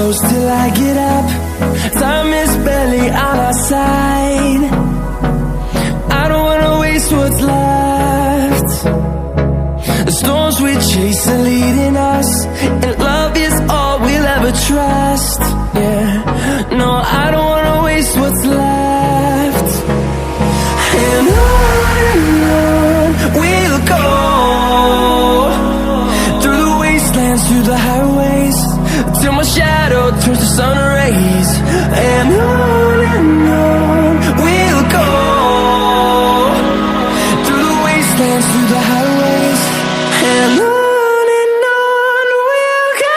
close till I get up. Time is barely on our side. I don't wanna waste what's left. The storms we chase are leading us, and love is all we'll ever trust. Yeah, no, I don't wanna waste what's left. And on we'll go, through the wastelands, through the highways, till my shadow turns to sun rays. And on we'll go, through the wastelands, through the highways, and on we'll go.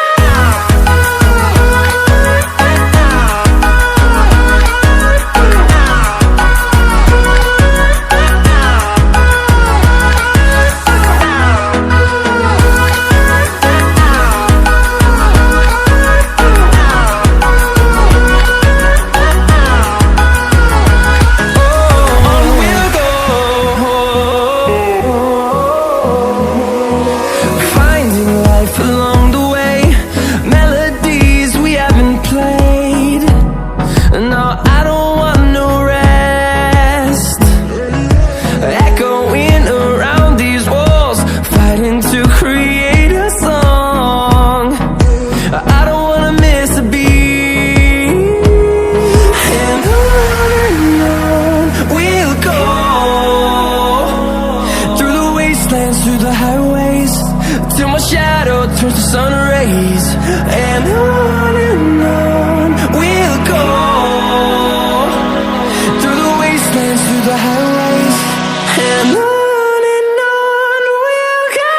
Through the highways, till my shadow turns to sun rays. And on we'll go, through the wastelands, through the highways, and on we'll go.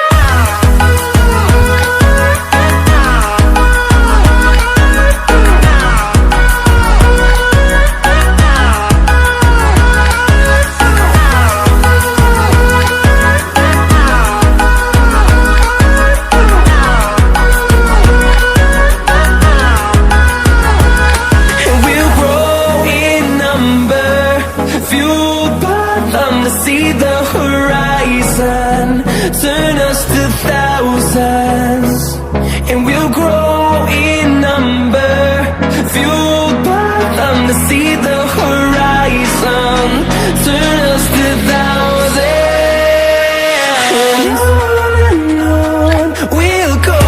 See the horizon, turn us to thousands, and we'll grow in number, fueled by them to see the horizon, turn us to thousands. And on we'll go,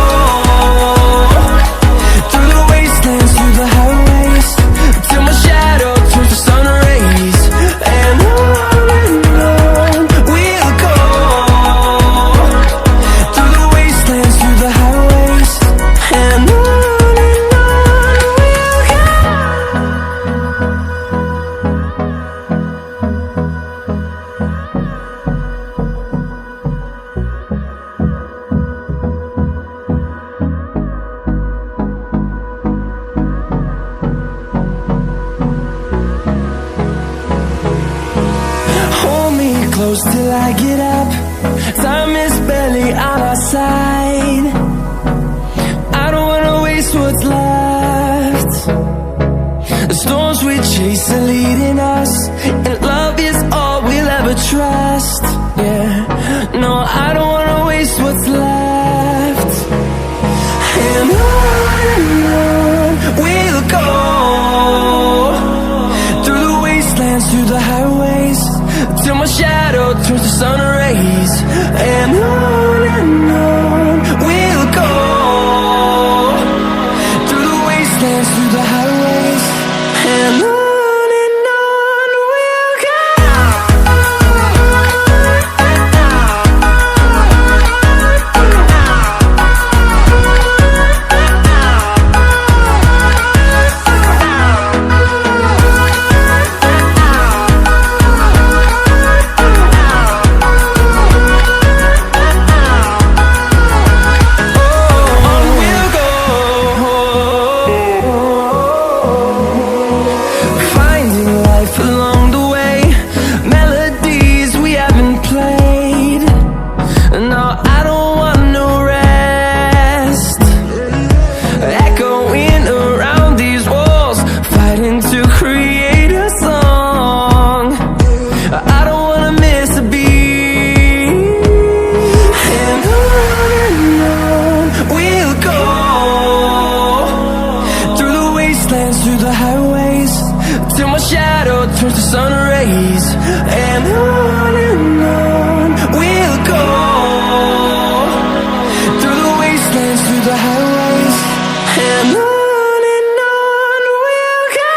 through the wastelands, through the highways, till my shadow turns to sun rays. And close till I get up. Time is barely on our side. I don't wanna waste what's left. The storms we chase are leading us, and love is all we'll ever trust. Yeah, no, I don't wanna waste what's left. And on we'll go, through the wastelands, through the highways, till my shadow turns to sun rays. And on we'll go, through the wastelands, through the highways, and on we'll go. shadow turns to sun rays. And on we'll go, through the wastelands, through the highways. And on we'll go.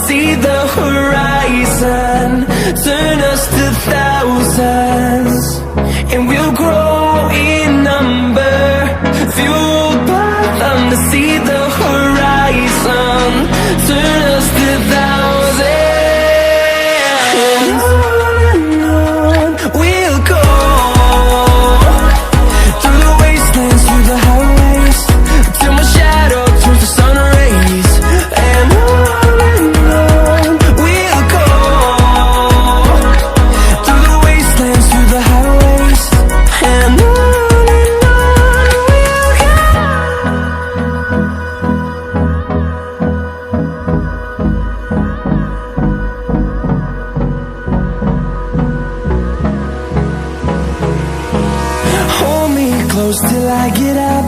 See the horizon, turn us to thousands, and we'll grow in number, fueled by them. To see the horizon, turn us to thousands, and on we'll go, through the wastelands, through the highways, till my shadow turns to sun rays. And close till I get up.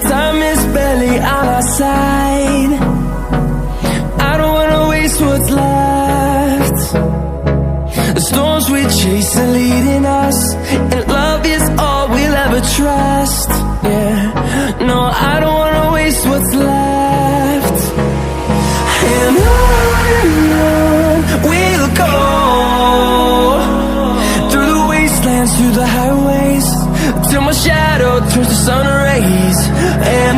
Time is barely on our side. I don't wanna waste what's left. The storms we chase are leading us, and love is all we'll ever trust. Yeah, no, I don't wanna waste what's left. And on we'll go, through the wastelands, through the highways, till my shadow turns to sun rays. And